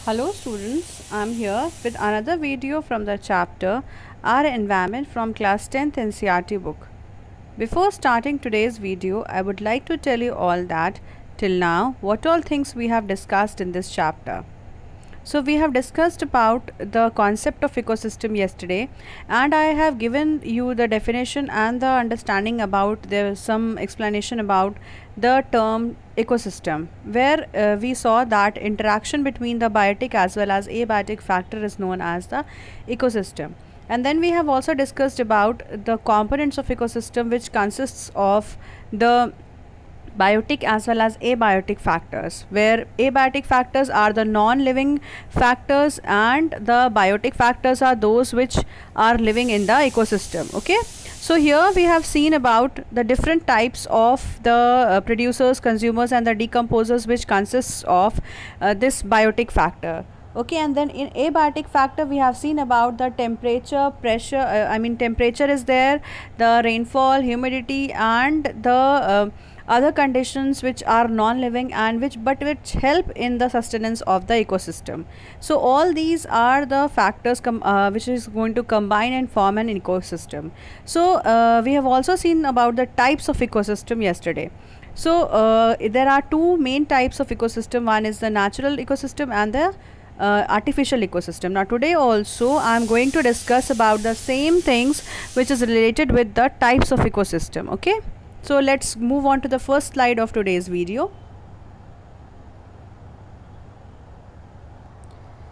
Hello students, I am here with another video from the chapter Our Environment from class 10th NCERT book. Before starting today's video, I would like to tell you all that till now what all things we have discussed in this chapter. So we have discussed about the concept of ecosystem yesterday, and I have given you the definition and the understanding about some explanation about the term ecosystem, where we saw that interaction between the biotic as well as abiotic factor is known as the ecosystem. And then we have also discussed about the components of ecosystem, which consists of the biotic as well as abiotic factors, where abiotic factors are the non-living factors and the biotic factors are those which are living in the ecosystem. Okay, so here we have seen about the different types of the producers, consumers and the decomposers, which consists of this biotic factor. Okay, and then in abiotic factor we have seen about the temperature, pressure, temperature is there, the rainfall, humidity and the other conditions which are non-living and which help in the sustenance of the ecosystem. So all these are the factors which is going to combine and form an ecosystem. So we have also seen about the types of ecosystem yesterday. So there are two main types of ecosystem. One is the natural ecosystem and the artificial ecosystem. Now today also I am going to discuss about the same things which is related with the types of ecosystem. Okay, so let's move on to the first slide of today's video.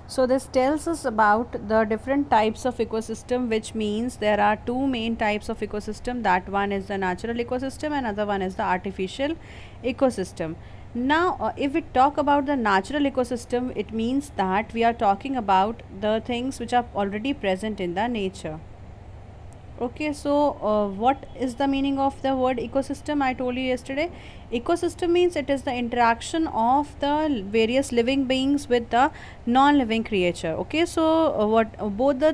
So this tells us about the different types of ecosystem, which means there are two main types of ecosystem. That one is the natural ecosystem and other one is the artificial ecosystem. Now if we talk about the natural ecosystem, it means that we are talking about the things which are already present in the nature. Okay, so what is the meaning of the word ecosystem? I told you yesterday, ecosystem means it is the interaction of the various living beings with the non-living creature. Okay, so both the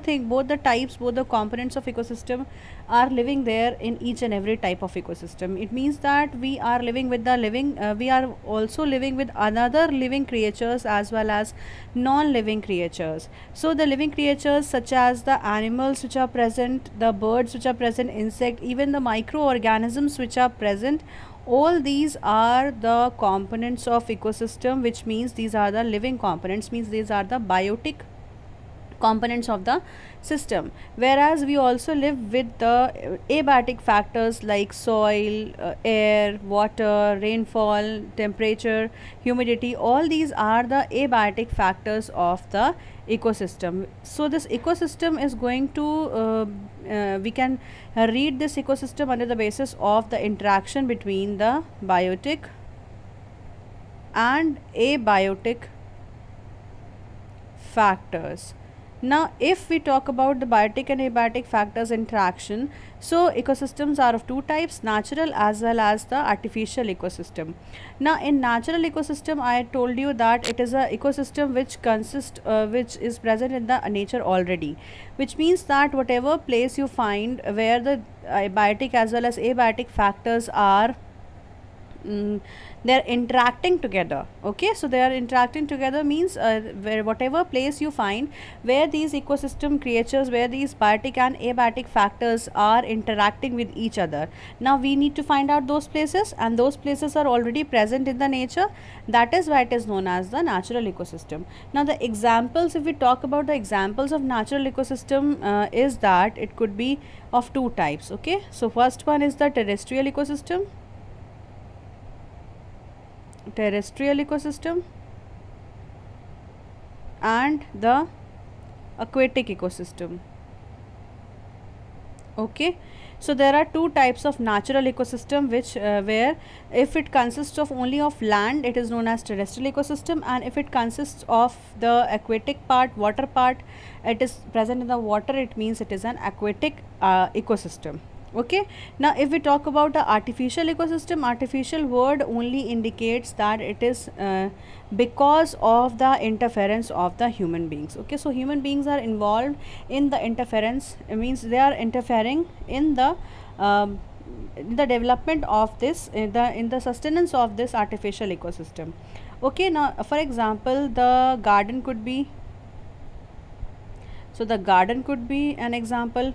types, both the components of ecosystem are living there in each and every type of ecosystem. It means that we are living with the living, we are also living with another living creatures as well as non-living creatures. So the living creatures such as the animals which are present, the birds which are present, insect, even the microorganisms which are present, all these are the components of ecosystem, which means these are the living components, means these are the biotic components of the system. Whereas we also live with the abiotic factors like soil, air, water, rainfall, temperature, humidity. All these are the abiotic factors of the ecosystem. So this ecosystem is going to we can read this ecosystem under the basis of the interaction between the biotic and abiotic factors. Now if we talk about the biotic and abiotic factors interaction, so ecosystems are of two types, natural as well as the artificial ecosystem. Now in natural ecosystem, I told you that it is a ecosystem which is present in the nature already, which means that whatever place you find where the biotic as well as abiotic factors are they are interacting together. Okay, so they are interacting together means where whatever place you find where these ecosystem creatures, where these biotic and abiotic factors are interacting with each other. Now we need to find out those places, and those places are already present in the nature. That is why it is known as the natural ecosystem. Now the examples, if we talk about the examples of natural ecosystem, is that it could be of two types. Okay, so first one is the terrestrial ecosystem and the aquatic ecosystem. Okay, so there are two types of natural ecosystem, which where if it consists of only of land, it is known as terrestrial ecosystem, and if it consists of the aquatic part, water part, it is present in the water, it means it is an aquatic ecosystem. Okay, now if we talk about the artificial ecosystem, artificial word only indicates that it is because of the interference of the human beings. Okay, so human beings are involved in the interference, it means they are interfering in the development of this, in the sustenance of this artificial ecosystem. Okay, now for example, the garden could be, so the garden could be an example,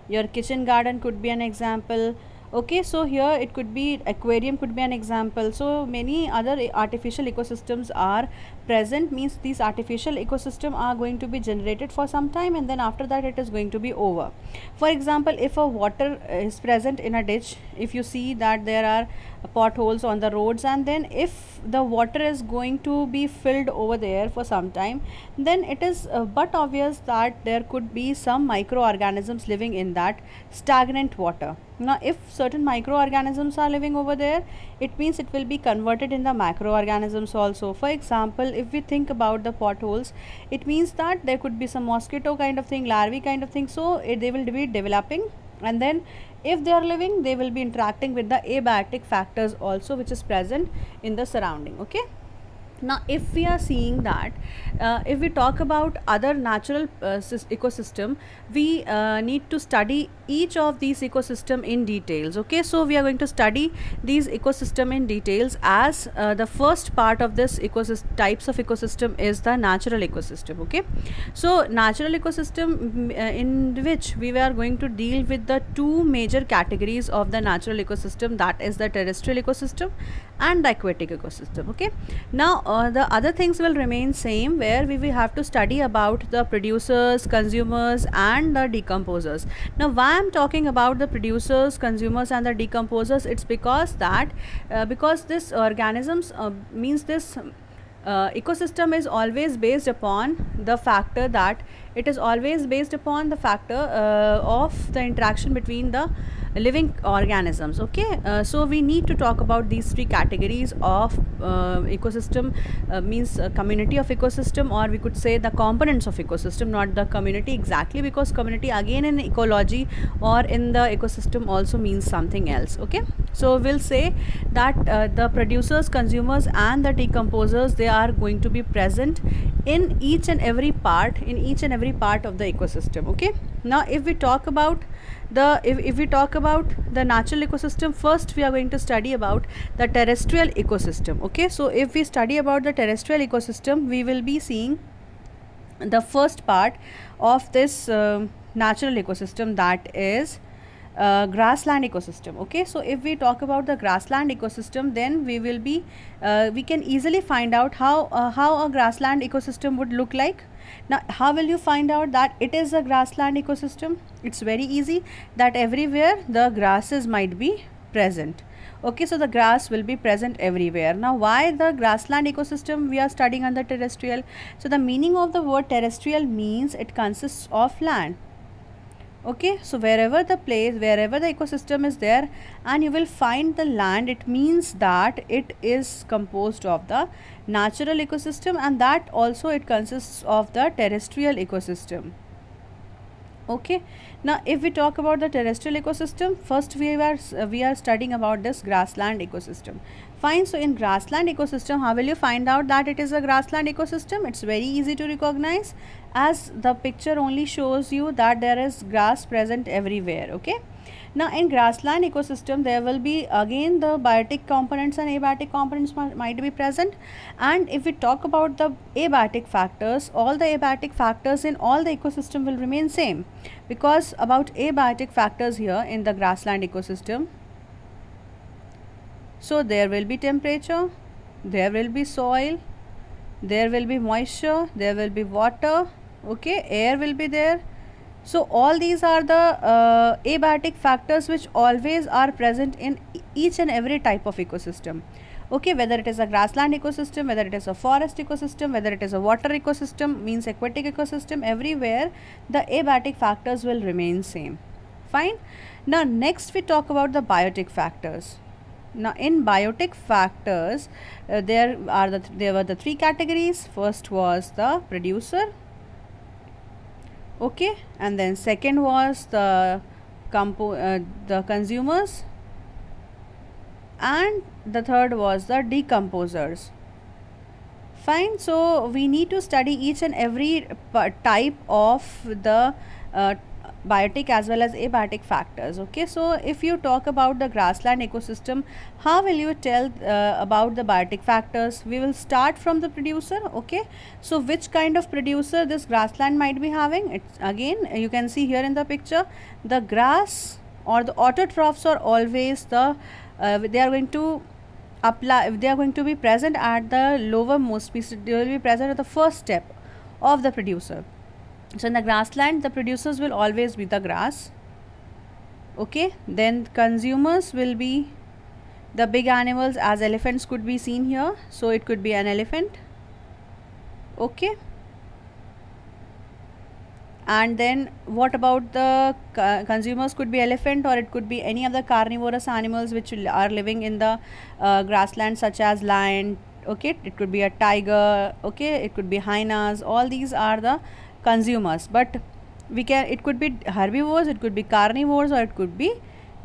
your kitchen garden could be an example. Okay, so here it could be aquarium could be an example. So many other artificial ecosystems are present, means these artificial ecosystem are going to be generated for some time, and then after that it is going to be over. For example, if a water is present in a ditch, if you see that there are potholes on the roads, and then if the water is going to be filled over there for some time, then it is but obvious that there could be some microorganisms living in that stagnant water. Now if certain microorganisms are living over there, it means it will be converted in the macroorganisms also. For example, if we think about the potholes, it means that there could be some mosquito kind of thing, larvae kind of thing, so they will be developing, and then if they are living, they will be interacting with the abiotic factors also, which is present in the surrounding. Okay, now if we are seeing that, if we talk about other natural ecosystem, we need to study each of these ecosystem in details. Okay, so we are going to study these ecosystem in details, as the first part of this ecosystem, types of ecosystem, is the natural ecosystem. Okay, so natural ecosystem, in which we were going to deal with the two major categories of the natural ecosystem, that is the terrestrial ecosystem and the aquatic ecosystem. Okay, now the other things will remain same, where we will have to study about the producers, consumers and the decomposers. Now why I'm talking about the producers, consumers and the decomposers, it's because that because this organisms means this ecosystem is always based upon the factor that it is always based upon the factor of the interaction between the living organisms. Okay, so we need to talk about these three categories of ecosystem, means community of ecosystem, or we could say the components of ecosystem, not the community exactly, because community again in ecology or in the ecosystem also means something else. Okay, so we'll say that the producers, consumers and the decomposers, they are going to be present in each and every part of the ecosystem. Okay, now if we talk about if we talk about the natural ecosystem, first we are going to study about the terrestrial ecosystem. Okay, so if we study about the terrestrial ecosystem, we will be seeing the first part of this natural ecosystem, that is grassland ecosystem. Okay, so if we talk about the grassland ecosystem, then we will be we can easily find out how a grassland ecosystem would look like. Now how will you find out that it is a grassland ecosystem? It's very easy, that everywhere the grasses might be present. Okay, so the grass will be present everywhere. Now why the grassland ecosystem we are studying under terrestrial? So the meaning of the word terrestrial means it consists of land. Okay, so wherever the ecosystem is there and you will find the land, it means that it is composed of the natural ecosystem, and that also it consists of the terrestrial ecosystem. Okay, now if we talk about the terrestrial ecosystem, first we are studying about this grassland ecosystem. Fine, so in grassland ecosystem, how will you find out that it is a grassland ecosystem? It's very easy to recognize, as the picture only shows you that there is grass present everywhere. Okay, now in grassland ecosystem, there will be again the biotic components and abiotic components might be present. And if we talk about the abiotic factors, all the abiotic factors in all the ecosystem will remain same, because about abiotic factors here in the grassland ecosystem, so there will be temperature, there will be soil, there will be moisture, there will be water. Okay, air will be there. So all these are the abiotic factors which always are present in each and every type of ecosystem. Okay, whether it is a grassland ecosystem, whether it is a forest ecosystem, whether it is a water ecosystem, means aquatic ecosystem, everywhere the abiotic factors will remain same. Fine. Now next we talk about the biotic factors. Now in biotic factors, there were the three categories. First was the producer. Okay, and then second was the consumers, and the third was the decomposers. Fine, so we need to study each and every type of the biotic as well as abiotic factors. Okay, so if you talk about the grassland ecosystem, how will you tell about the biotic factors? We will start from the producer. Okay, so which kind of producer this grassland might be having? It's again, you can see here in the picture, the grass or the autotrophs are always the they are going to apply, they are going to be present at the lowermost species, they will be present at the first step of the producer. So in the grassland, the producers will always be the grass. Okay, then consumers will be the big animals, as elephants could be seen here, so it could be an elephant. Okay, and then what about the consumers? Could be elephant, or it could be any other carnivorous animals which are living in the grassland, such as lion. Okay, it could be a tiger. Okay, it could be hyenas. All these are the consumers, but we can, it could be herbivores, it could be carnivores, or it could be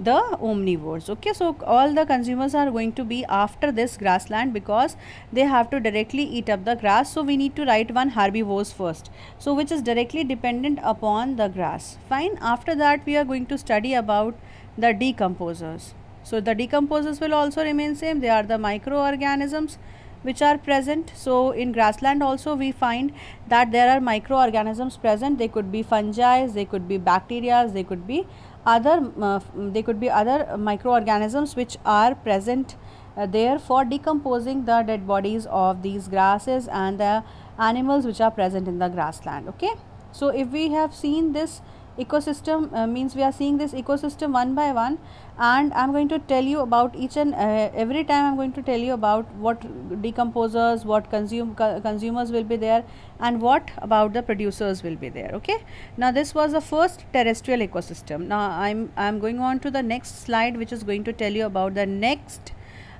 the omnivores. Okay, so all the consumers are going to be after this grassland because they have to directly eat up the grass. So we need to write one herbivores first, so which is directly dependent upon the grass. Fine. After that we are going to study about the decomposers. So the decomposers will also remain same. They are the microorganisms which are present. So in grassland also we find that there are microorganisms present. They could be fungi, they could be bacteria, they could be other microorganisms which are present there for decomposing the dead bodies of these grasses and the animals which are present in the grassland. Okay, so if we have seen this ecosystem, means we are seeing this ecosystem one by one, and I am going to tell you about each and every time I am going to tell you about what decomposers, what consumers will be there, and what about the producers will be there. Okay, now this was the first terrestrial ecosystem. Now I'm going on to the next slide, which is going to tell you about the next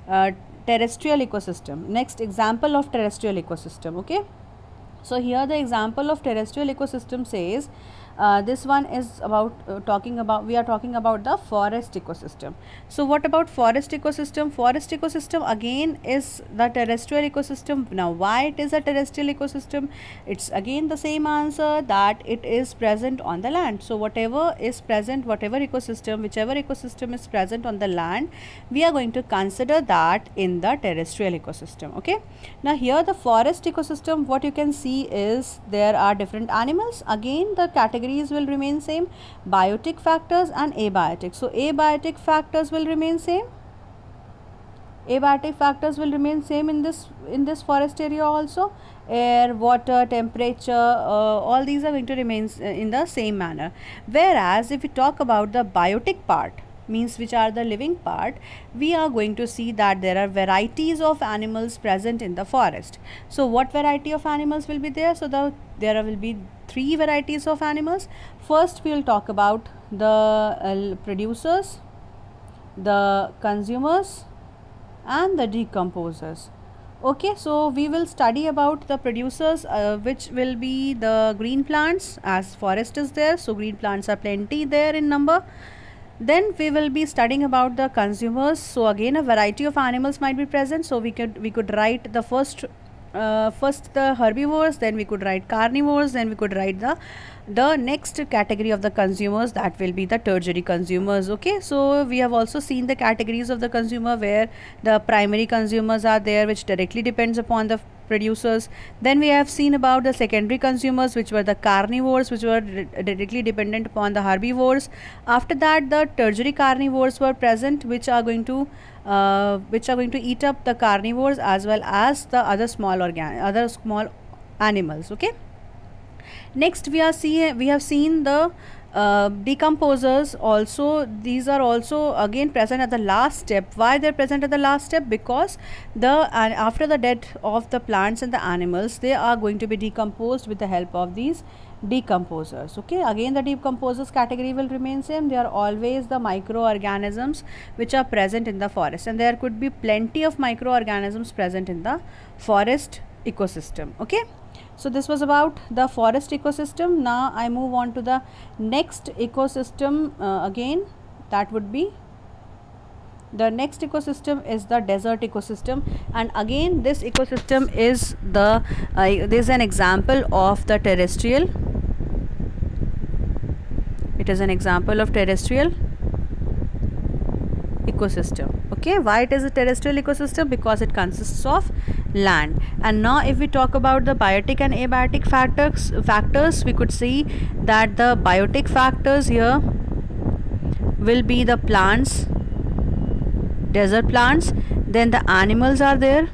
terrestrial ecosystem, next example of terrestrial ecosystem. Okay, so here the example of terrestrial ecosystem says, this one is about we are talking about the forest ecosystem. So what about forest ecosystem? Forest ecosystem again is the terrestrial ecosystem. Now why it is a terrestrial ecosystem? It's again the same answer, that it is present on the land. So whatever is present, whatever ecosystem, whichever ecosystem is present on the land, we are going to consider that in the terrestrial ecosystem. Okay, now here the forest ecosystem, what you can see is there are different animals. Again the categories will remain same, biotic factors and abiotic. So abiotic factors will remain same, abiotic factors will remain same in this forest area also. Air, water, temperature, all these are going to remain in the same manner. Whereas if we talk about the biotic part, means which are the living part, we are going to see that there are varieties of animals present in the forest. So what variety of animals will be there? So there will be 3 varieties of animals. First we will talk about the producers, the consumers and the decomposers. Okay, so we will study about the producers, which will be the green plants, as forest is there, so green plants are plenty there in number. Then we will be studying about the consumers. So again a variety of animals might be present. So we could write the first the herbivores, then we could write carnivores, then we could write the next category of the consumers, that will be the tertiary consumers. Okay, so we have also seen the categories of the consumer, where the primary consumers are there, which directly depends upon the producers. Then we have seen about the secondary consumers, which were the carnivores, which were directly dependent upon the herbivores. After that the tertiary carnivores were present, which are going to eat up the carnivores as well as the other small animals. Okay, next we have seen the decomposers also. These are also again present at the last step. Why they are present at the last step? Because after the death of the plants and the animals, they are going to be decomposed with the help of these decomposers. Okay, again the decomposers category will remain same. They are always the microorganisms which are present in the forest, and there could be plenty of microorganisms present in the forest ecosystem. Okay, so this was about the forest ecosystem. Now I move on to the next ecosystem. Again that would be the next ecosystem is the desert ecosystem, and again this ecosystem is this is an example of the terrestrial. It is an example of terrestrial ecosystem. Okay, why it is a terrestrial ecosystem? Because it consists of land. And now if we talk about the biotic and abiotic factors, we could see that the biotic factors here will be the plants, desert plants, then the animals are there.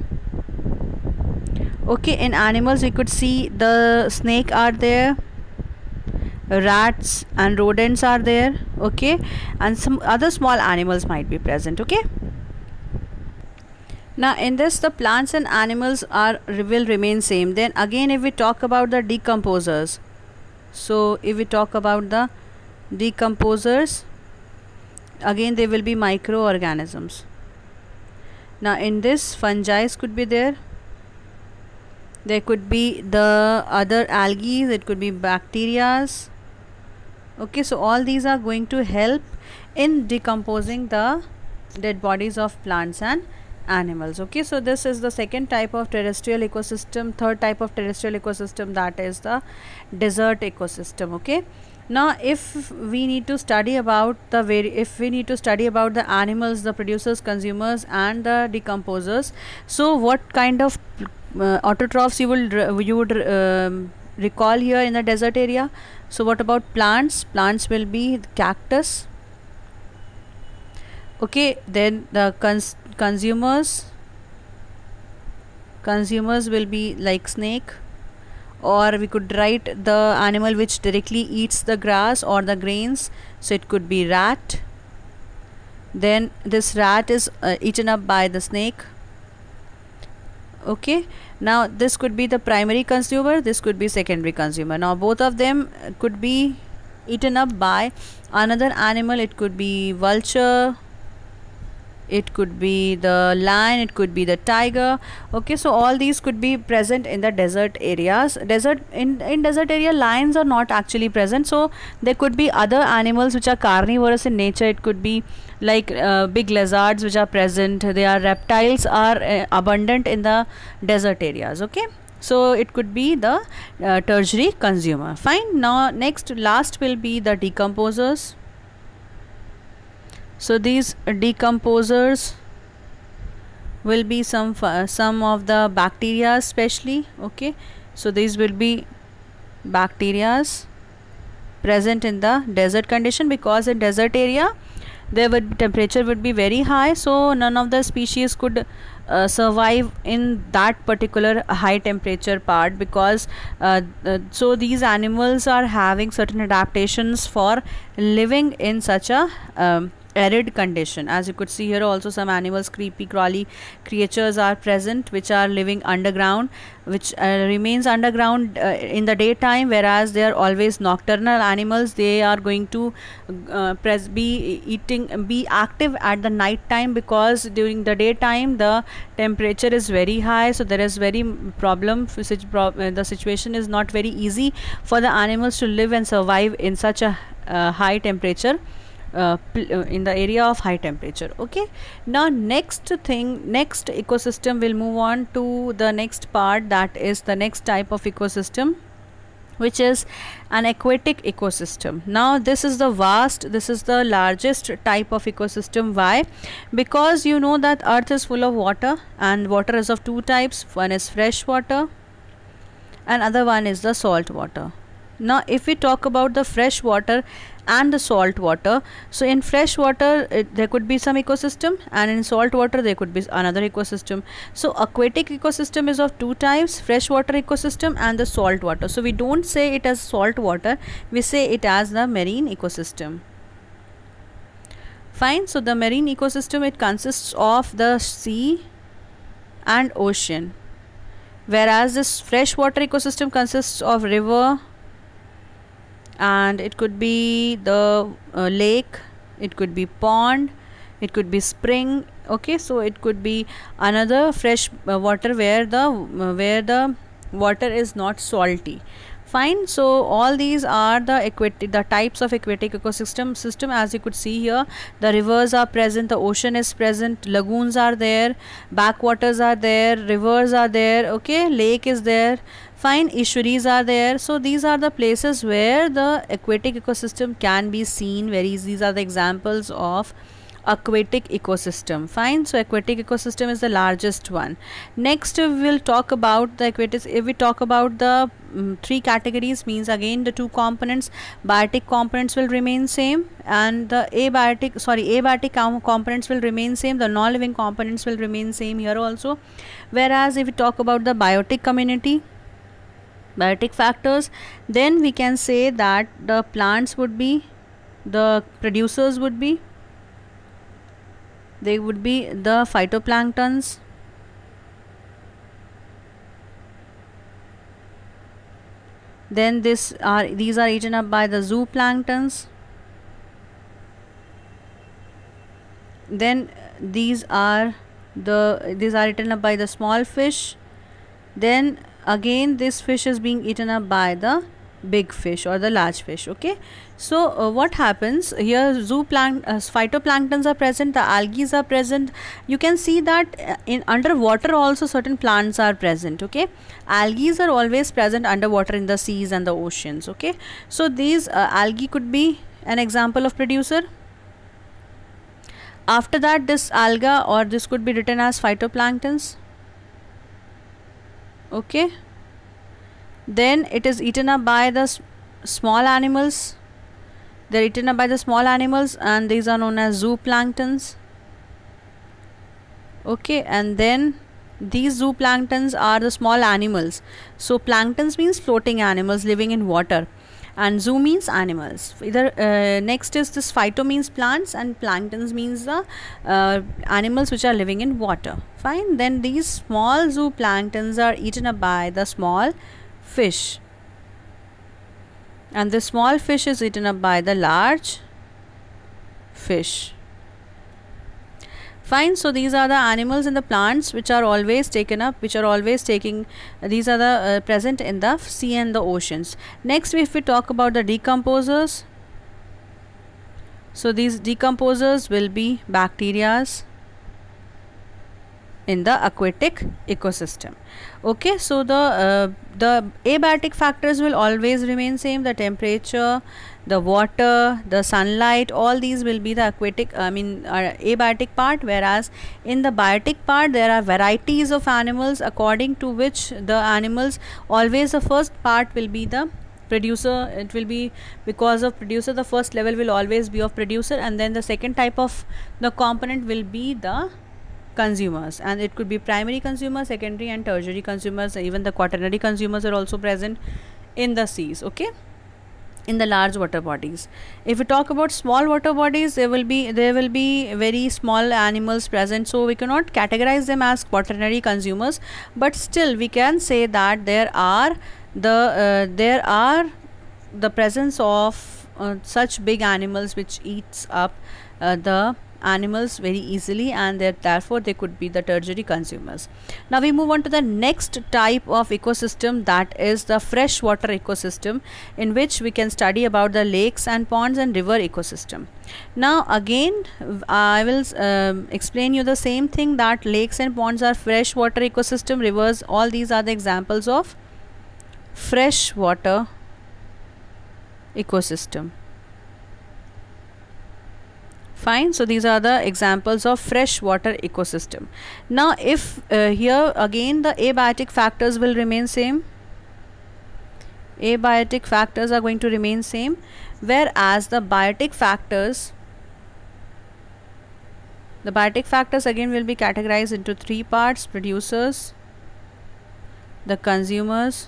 Okay, in animals we could see the snake are there, rats and rodents are there. Okay, and some other small animals might be present. Okay, now in this the plants and animals will remain same. Then again if we talk about the decomposers, so if we talk about the decomposers, again they will be microorganisms. Now in this fungi could be there could be the other algae, it could be bacterias. Okay, so all these are going to help in decomposing the dead bodies of plants and animals. Okay, so this is the second type of terrestrial ecosystem. Third type of terrestrial ecosystem, that is the desert ecosystem. Okay, now if we need to study about the animals, the producers, consumers and the decomposers, so what kind of autotrophs you would recall here in the desert area? So what about plants? Plants will be cactus. Okay, then the consumers will be like snake, or we could write the animal which directly eats the grass or the grains, so it could be rat. Then this rat is eaten up by the snake. Okay, now this could be the primary consumer, this could be secondary consumer. Now both of them could be eaten up by another animal. It could be vulture, it could be the lion, it could be the tiger. Okay, so all these could be present in the desert areas. In desert area, lions are not actually present, so there could be other animals which are carnivorous in nature. It could be like big lizards which are present. Reptiles are abundant in the desert areas. Okay, so it could be the tertiary consumer. Fine. Now last will be the decomposers. So these decomposers will be some of the bacteria especially. Okay, so these will be bacterias present in the desert condition, because in desert area temperature would be very high, so none of the species could survive in that particular high temperature part, because so these animals are having certain adaptations for living in such a arid condition. As you could see here, also some animals, creepy crawly creatures are present which are living underground, which remains underground in the daytime, whereas they are always nocturnal animals. They are going to be active at the night time, because during the daytime the temperature is very high, so there is very problem. The situation is not very easy for the animals to live and survive in such a high temperature, in the area of high temperature. Okay, now next ecosystem, will move on to the next part, that is the next type of ecosystem, which is an aquatic ecosystem. Now this is the largest type of ecosystem. Why? Because you know that earth is full of water, and water is of two types. One is fresh water and other one is the salt water. Now if we talk about the fresh water and the salt water, so in fresh water there could be some ecosystem, and in salt water there could be another ecosystem. So aquatic ecosystem is of two types: freshwater ecosystem and the salt water. So we don't say it as salt water, we say it as the marine ecosystem. Fine. So the marine ecosystem, it consists of the sea and ocean, whereas this freshwater ecosystem consists of river, and it could be the lake, it could be pond, it could be spring. Okay, so it could be another fresh water where the water is not salty. Fine. So all these are the types of aquatic ecosystem. As you could see here, the rivers are present, the ocean is present, lagoons are there, backwaters are there, rivers are there, okay, lake is there. Fine, estuaries are there. So these are the places where the aquatic ecosystem can be seen very easily. These are the examples of aquatic ecosystem. Fine. So aquatic ecosystem is the largest one. Next we will talk about the aquatic. If we talk about the three categories, means again the two components, biotic components will remain same, and the abiotic components will remain same, the non-living components will remain same here also. Whereas if we talk about the biotic community, biotic factors, then we can say that the plants would be, the producers would be, they would be the phytoplanktons, then these are eaten up by the zooplanktons, then these are eaten up by the small fish, then again this fish is being eaten up by the big fish or the large fish. Okay, so what happens here, phytoplanktons are present, the algae are present. You can see that in underwater also certain plants are present. Okay, algae are always present underwater in the seas and the oceans. Okay, so these algae could be an example of producer. After that, this alga, or this could be written as phytoplanktons. Okay, then it is eaten up by the small animals. They're eaten up by the small animals, and these are known as zooplanktons. Okay, and then these zooplanktons are the small animals. So planktons means floating animals living in water, and zoo means animals. Either next is this phyto means plants, and planktons means the animals which are living in water. Fine, then these small zooplanktons are eaten up by the small fish, and the small fish is eaten up by the large fish. Fine, so these are the animals and the plants which are always taken up, these are the present in the sea and the oceans. Next, if we talk about the decomposers, so these decomposers will be bacterias in the aquatic ecosystem. Okay, so the abiotic factors will always remain same, the temperature, the water, the sunlight, all these will be the abiotic part. Whereas in the biotic part, there are varieties of animals, according to which the animals, always the first part will be the producer. It will be because of producer, the first level will always be of producer, and then the second type of the component will be the consumers, and it could be primary consumers, secondary and tertiary consumers. Even the quaternary consumers are also present in the seas. Okay, in the large water bodies. If we talk about small water bodies, there will be very small animals present, so we cannot categorize them as quaternary consumers, but still we can say that there are the presence of such big animals which eats up the animals very easily, and therefore they could be the tertiary consumers. Now we move on to the next type of ecosystem, that is the freshwater ecosystem, in which we can study about the lakes and ponds and river ecosystem. Now again I will explain you the same thing, that lakes and ponds are freshwater ecosystem, rivers, all these are the examples of freshwater ecosystem. Fine, so these are the examples of freshwater ecosystem. Now if here again the abiotic factors will remain same, abiotic factors are going to remain same, whereas the biotic factors again will be categorized into three parts: producers, the consumers,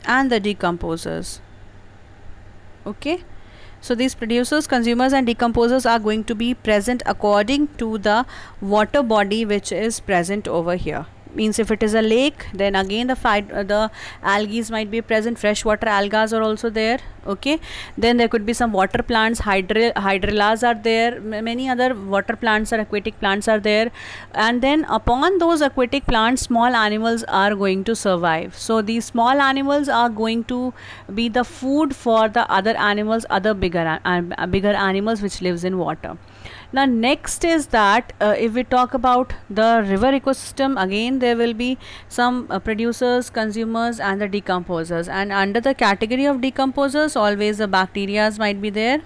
and the decomposers. Okay, so these producers, consumers and decomposers are going to be present according to the water body which is present over here. means if it is a lake, then again the algae might be present, freshwater algae are also there. Okay, then there could be some water plants, hydrellas are there, many other water plants or aquatic plants are there, and then upon those aquatic plants small animals are going to survive. So these small animals are going to be the food for the other animals, other bigger animals which lives in water. Now next is that if we talk about the river ecosystem, again there will be some producers, consumers and the decomposers, and under the category of decomposers always the bacterias might be there.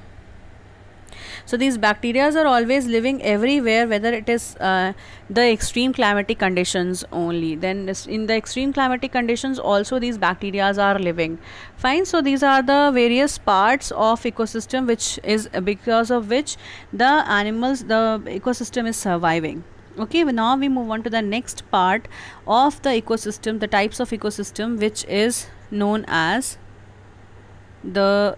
So these bacterias are always living everywhere, whether it is the extreme climatic conditions only, then in the extreme climatic conditions also these bacterias are living. Fine. So these are the various parts of ecosystem which is because of which the ecosystem is surviving. Okay, now we move on to the next part of the ecosystem, the types of ecosystem, which is known as the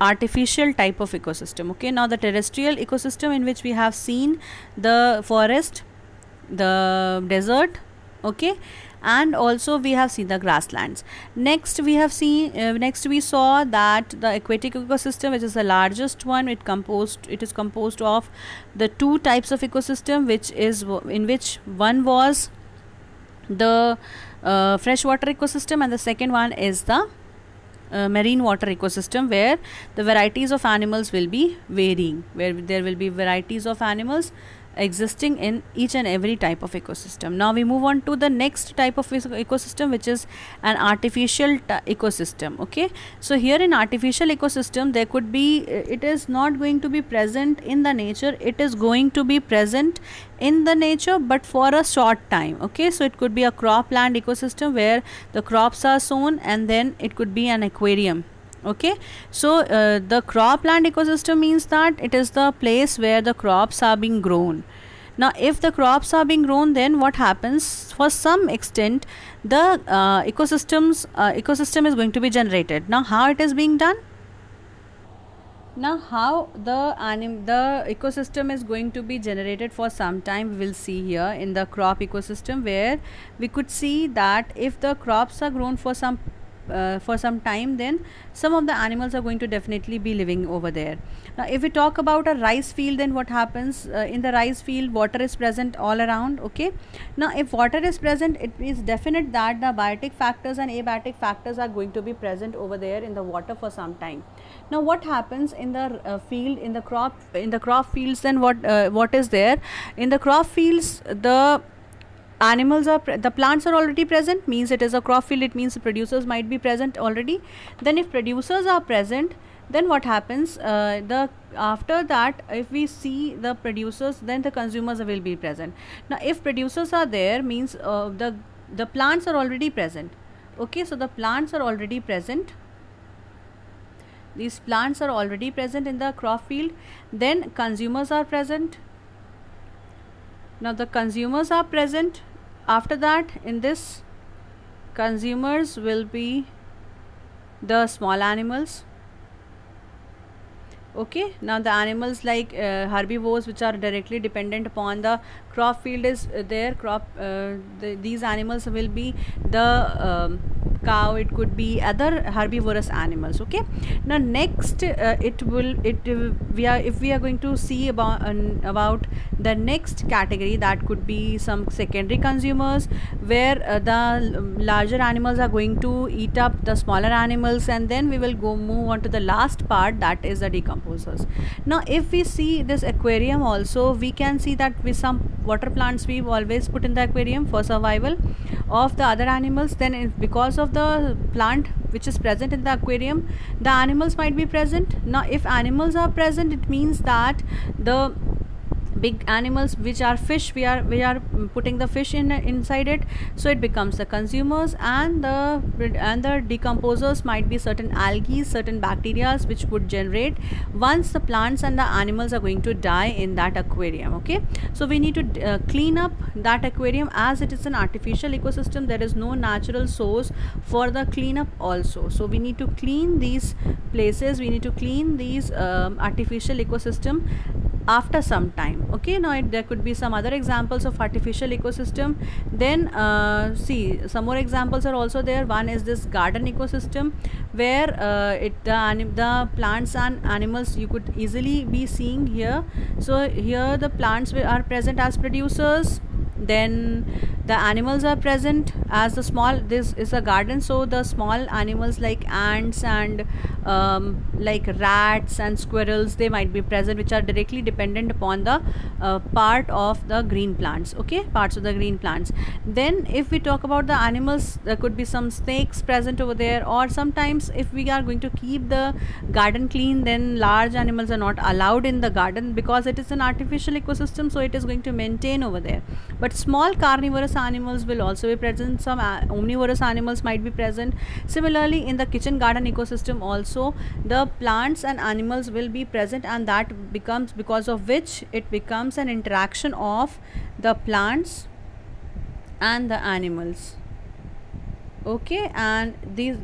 artificial type of ecosystem. Okay, now the terrestrial ecosystem, in which we have seen the forest, the desert, okay, and also we have seen the grasslands. Next we have seen next we saw that the aquatic ecosystem, which is the largest one, it is composed of the two types of ecosystem, in which one was the freshwater ecosystem and the second one is the marine water ecosystem, where the varieties of animals will be varying, where there will be varieties of animals existing in each and every type of ecosystem. Now we move on to the next type of ecosystem, which is an artificial ecosystem. Okay, so here in artificial ecosystem there could be it is not going to be present in the nature, it is going to be present in the nature but for a short time. Okay, so it could be a cropland ecosystem where the crops are sown, and then it could be an aquarium. Okay, so the cropland ecosystem means that it is the place where the crops are being grown. Now if the crops are being grown, then what happens, for some extent the ecosystem is going to be generated. Now how it is being done? Now how the ecosystem is going to be generated for some time, we will see here in the crop ecosystem, where we could see that if the crops are grown for some time, then some of the animals are going to definitely be living over there. Now if we talk about a rice field, then what happens, in the rice field water is present all around. Okay, now if water is present, it is definite that the biotic factors and abiotic factors are going to be present over there in the water for some time. Now what happens in the field, in the crop fields, then what is there in the crop fields? The plants are already present, means it is a crop field, it means the producers might be present already. Then if producers are present, then what happens, after that if we see the producers, then the consumers will be present. Now if producers are there, means the plants are already present. Okay, so the plants are already present, these plants are already present in the crop field. Then consumers are present. Now the consumers are present. After that, in this consumers will be the small animals. Okay, now the animals like herbivores, which are directly dependent upon the crop field, is there. These animals will be the cow, it could be other herbivorous animals. Okay, now next if we are going to see about the next category, that could be some secondary consumers, where the larger animals are going to eat up the smaller animals, and then we will move on to the last part, that is the decomposers. Now if we see this aquarium also, we can see that with some water plants we've always put in the aquarium for survival of the other animals. Then because of the plant which is present in the aquarium, the animals might be present. Now if animals are present, it means that the big animals, which are fish, we are putting the fish inside it, so it becomes the consumers, and the decomposers might be certain algae, certain bacteria which would generate once the plants and the animals are going to die in that aquarium. Okay, so we need to clean up that aquarium, as it is an artificial ecosystem, there is no natural source for the cleanup also. So we need to clean these places, we need to clean these artificial ecosystem after some time. Okay, now there could be some other examples of artificial ecosystem. Then see, some more examples are also there. One is this garden ecosystem, where the plants and animals you could easily be seeing here. So here the plants are present as producers, then the animals are present as the small, this is a garden, so the small animals like ants and like rats and squirrels, they might be present, which are directly dependent upon the part of the green plants. Okay, parts of the green plants. Then if we talk about the animals, there could be some snakes present over there, or sometimes if we are going to keep the garden clean, then large animals are not allowed in the garden because it is an artificial ecosystem, so it is going to maintain over there. But small carnivorous animals will also be present, some omnivorous animals might be present. Similarly, in the kitchen garden ecosystem also, the plants and animals will be present, and that becomes, because of which it becomes an interaction of the plants and the animals. Okay, and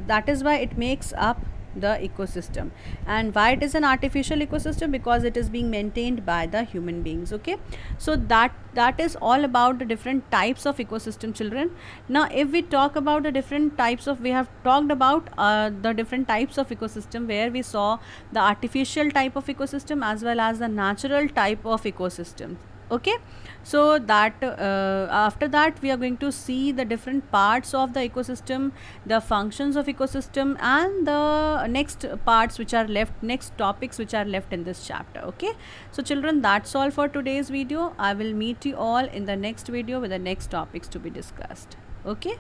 that is why it makes up the ecosystem. And why it is an artificial ecosystem? Because it is being maintained by the human beings. Okay, so that is all about the different types of ecosystem, children. Now if we talk about the different types of, we have talked about the different types of ecosystem, where we saw the artificial type of ecosystem as well as the natural type of ecosystem. Okay, so that after that we are going to see the different parts of the ecosystem, the functions of ecosystem, and the next parts which are left, next topics which are left in this chapter. Okay, so children, that's all for today's video. I will meet you all in the next video with the next topics to be discussed. Okay.